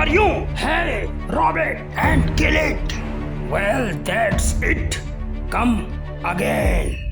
for you. Hey, rob it and kill it. Well, that's it. Come again.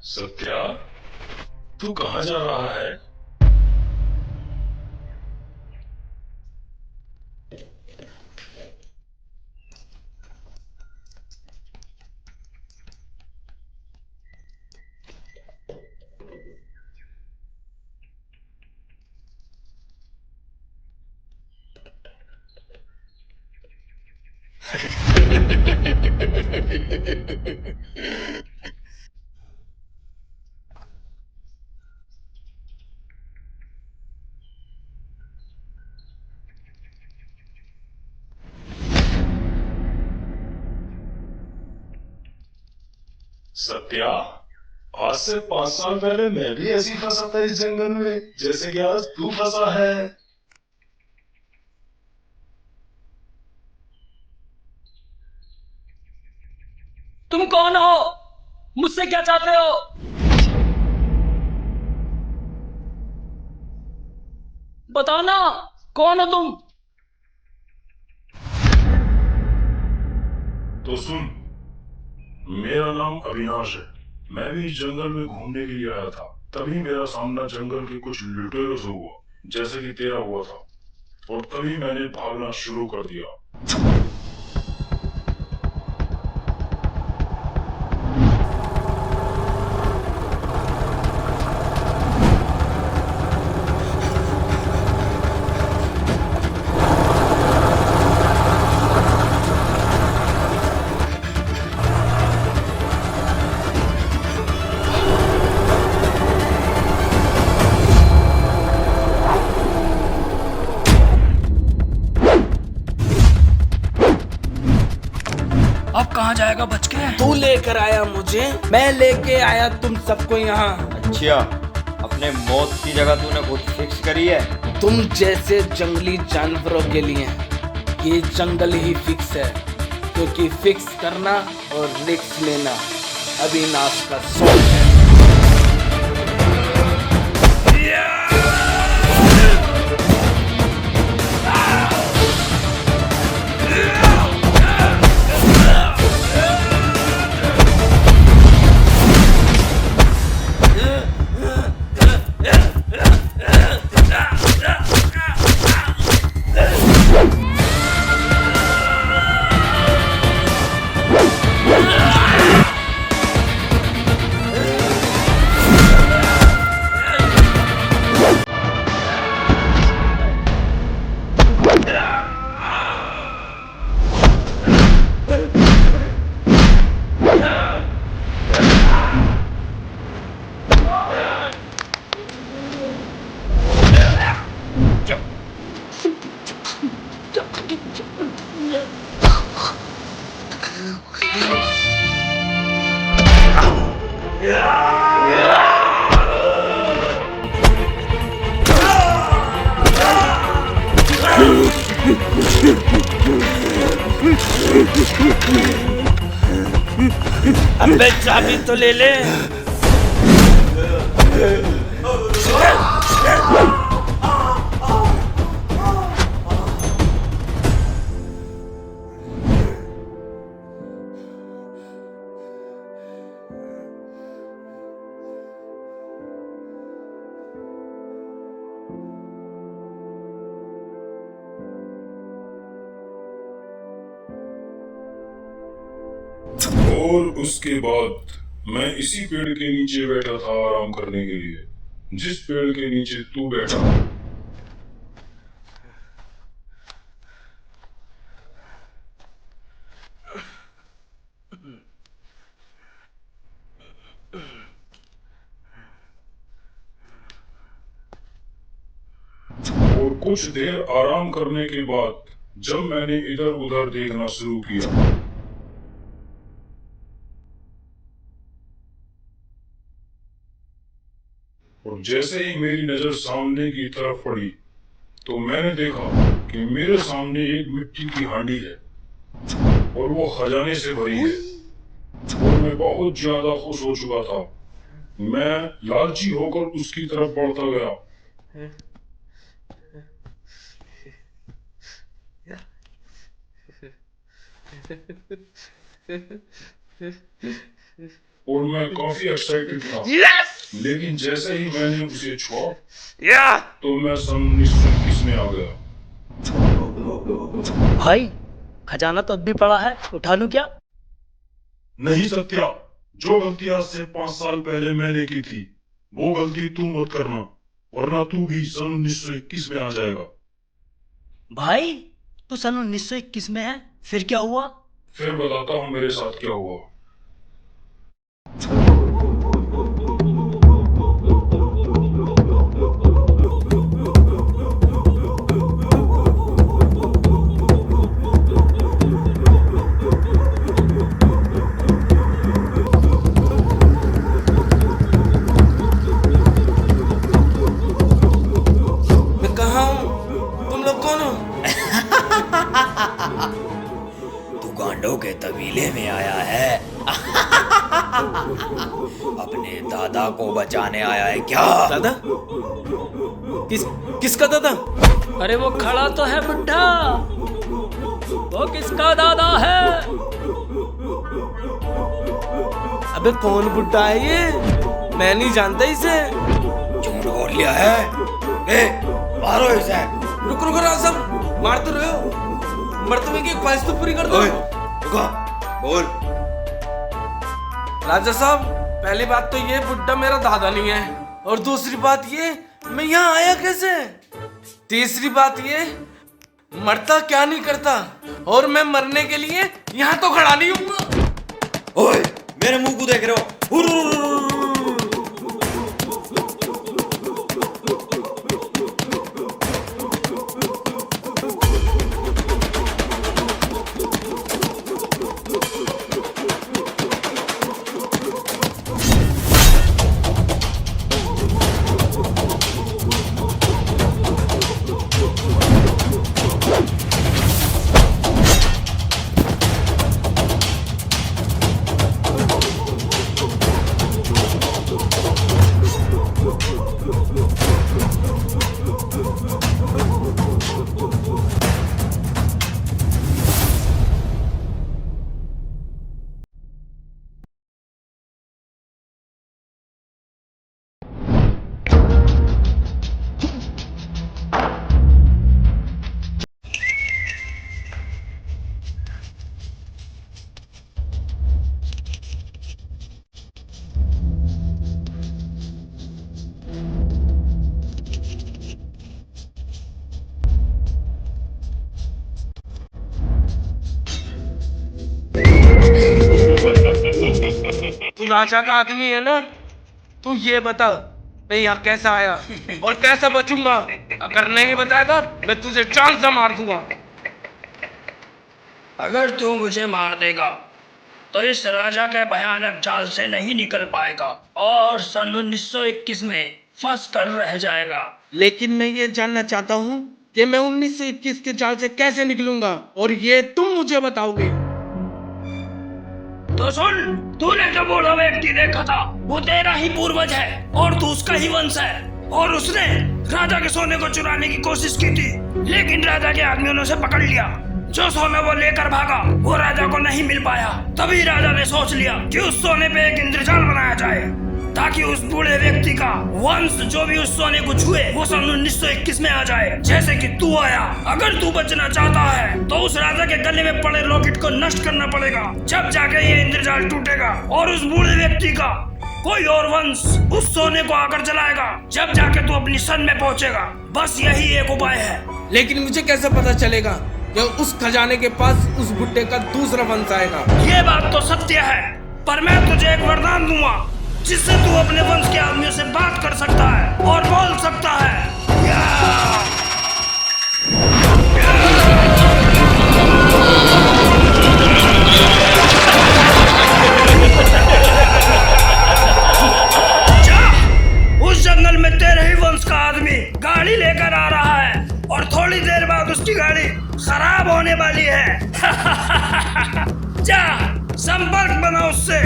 Satya, तू कहाँ जा रहा है? सत्या, आज से 5 साल पहले मैं भी ऐसी फंसा था इस जंगल में, जैसे कि आज तू फंसा है। तुम कौन हो? मुझसे क्या चाहते हो? बताओ ना, कौन हो तुम? तो सुन, मेरा नाम अविनाश है। मैं भी इस जंगल में घूमने के लिए आया था। तभी मेरा सामना जंगल के कुछ लुटेरों से हुआ, जैसे कि तेरा हुआ था। और तभी मैंने भागना शुरू कर दिया। अब कहाँ जाएगा बच के? तू लेकर आया मुझे, मैं लेके आया तुम सबको यहाँ। अच्छा, अपने मौत की जगह तूने खुद फिक्स करी है। तुम जैसे जंगली जानवरों के लिए ये जंगल ही फिक्स है, क्योंकि फिक्स करना और रिस्क लेना अविनाश का शौक है। अबे चाबी तो ले ले। और उसके बाद मैं इसी पेड़ के नीचे बैठा था आराम करने के लिए, जिस पेड़ के नीचे तू बैठा। और कुछ देर आराम करने के बाद जब मैंने इधर उधर देखना शुरू किया, और जैसे ही मेरी नजर सामने की तरफ पड़ी तो मैंने देखा कि मेरे सामने एक मिट्टी की हांडी है और वो खजाने से भरी है। और मैं बहुत ज्यादा खुश हो चुका था। मैं लालची होकर उसकी तरफ बढ़ता गया। और मैं काफी एक्साइटेड था। लेकिन जैसे ही मैंने उसे छुआ तो मैं सन 1921 में आ गया। भाई खजाना तो अब भी पड़ा है, उठा लूं क्या? नहीं सत्या, जो गलती आज से 5 साल पहले मैंने की थी वो गलती तू मत करना, वरना तू भी सन 1921 में आ जाएगा। भाई तू सन 1921 में है, फिर क्या हुआ? फिर बताता हूँ मेरे साथ क्या हुआ। मैं कहाँ हूँ? तुम लोग कौन हो? तू गांडों के कबीले में आया है। अपने दादा को बचाने आया है क्या? दादा? किसका दादा? अरे वो खड़ा तो है बुड्ढा, वो किसका दादा है? अबे कौन बुड्ढा है ये? मैं नहीं जानता इसे। झूठ बोल लिया है। मारो इसे। रुक रुक राजम, मार तो रहे हो। मरतबे की एक ख्वाहिश तो पूरी कर दो। रुको, बोल। राजा साहब, पहली बात तो ये बुड्ढा मेरा दादा नहीं है, और दूसरी बात ये मैं यहाँ आया कैसे? तीसरी बात ये मरता क्या नहीं करता, और मैं मरने के लिए यहाँ तो खड़ा नहीं हूँ। ओए, मेरे मुंह को देख रहे हो? तू राजा का आदमी है ना? तू ये बता मैं यहाँ कैसा आया और कैसे बचूंगा? अगर नहीं बताएगा मैं तुझे जान से मार दूंगा। अगर तू मुझे मार देगा तो इस राजा के भयानक जाल से नहीं निकल पाएगा और सन 1921 में फंस कर रह जाएगा। लेकिन मैं ये जानना चाहता हूँ कि मैं 1921 के जाल से कैसे निकलूंगा, और ये तुम मुझे बताओगे। तो सुन, तूने जो बूढ़ा व्यक्ति देखा था वो तेरा ही पूर्वज है और तू उसका ही वंश है। और उसने राजा के सोने को चुराने की कोशिश की थी, लेकिन राजा के आदमियों ने उसे पकड़ लिया। जो सोना वो लेकर भागा वो राजा को नहीं मिल पाया। तभी राजा ने सोच लिया कि उस सोने पे एक इंद्रजाल बनाया जाए, ताकि उस बूढ़े व्यक्ति का वंश जो भी उस सोने को छुए वो सन 1921 में आ जाए, जैसे कि तू आया। अगर तू बचना चाहता है तो उस राजा के गले में पड़े लॉकेट को नष्ट करना पड़ेगा, जब जाके ये इंद्रजाल टूटेगा और उस बूढ़े व्यक्ति का कोई और वंश उस सोने को आकर जलाएगा, जब जाके तू अपनी सन में पहुंचेगा। बस यही एक उपाय है। लेकिन मुझे कैसे पता चलेगा कि उस खजाने के पास उस बुड्ढे का दूसरा वंश आएगा? ये बात तो सत्य है, पर मैं तुझे एक वरदान दूंगा जिससे तू अपने वंश के आदमियों से बात कर सकता है और बोल सकता है। उस जंगल में तेरे ही वंश का आदमी गाड़ी लेकर आ रहा है और थोड़ी देर बाद उसकी गाड़ी खराब होने वाली है। जा, संपर्क बना उससे।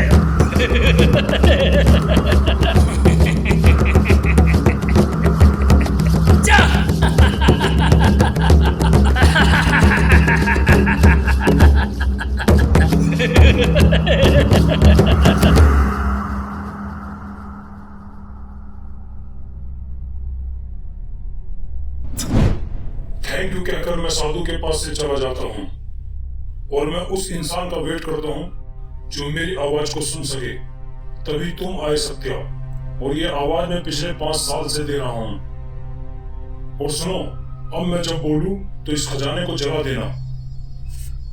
जा। थैंक यू कहकर मैं साधु के पास से चला जाता हूँ और मैं उस इंसान का वेट करता हूँ जो मेरी आवाज को सुन सके। तभी तुम आए सत्या, और ये आवाज मैं पिछले 5 साल से दे रहा हूँ। और सुनो, अब मैं जब बोलूं तो इस खजाने को जला देना।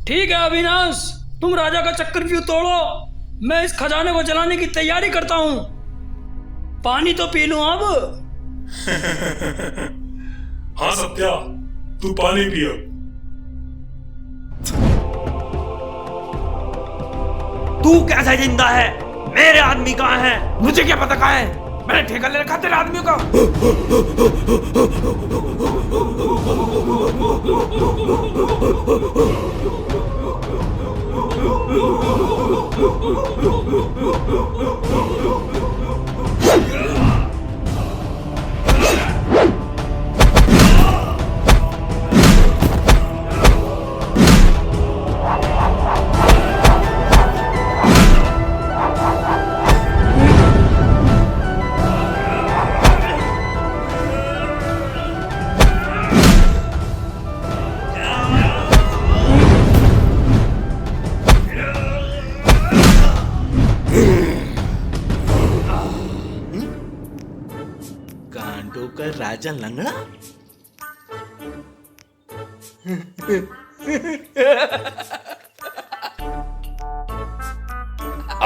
ठीक है अविनाश, तुम राजा का चक्रव्यूह तोड़ो, मैं इस खजाने को जलाने की तैयारी करता हूँ। पानी तो पी लूं अब। हाँ सत्या, तू पानी पियो। तू कैसे जिंदा है? मेरे आदमी कहाँ है? मुझे क्या पता कहाँ है? मैंने ठेका ले रखा तेरे आदमियों का। गांडों का राजा लंगड़ा।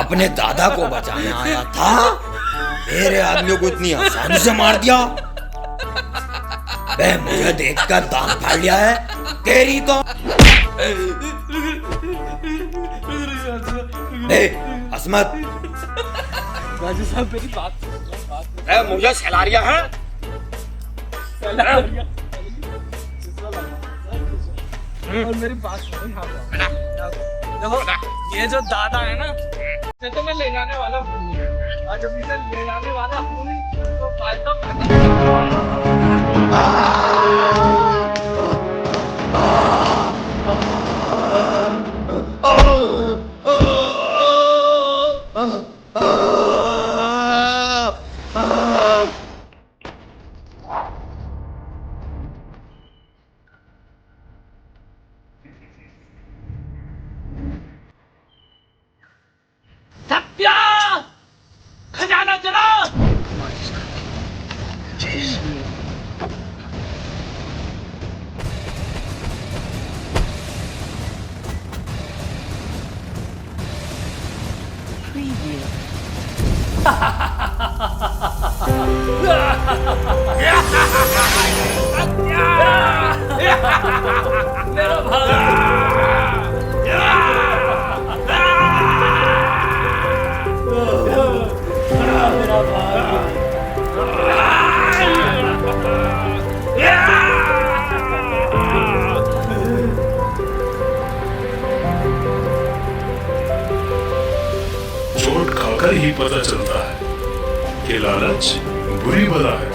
अपने दादा को बचाने आया था, मेरे आदमियों को इतनी आसानी से मार दिया। बे, मुझे देखकर दांत फाड़ लिया है तेरी तो। बे, असमत, राजू साहब मेरी बात मुझे सहला रिया है। और मेरी बात सुनो। देखो, ये जो दादा है ना, ये तो मैं ले जाने वाला हूँ, और जब इसे ले जाने वाला हूँ तो खजाना जला। मेरा ही पता चलता है कि लालच बुरी बला है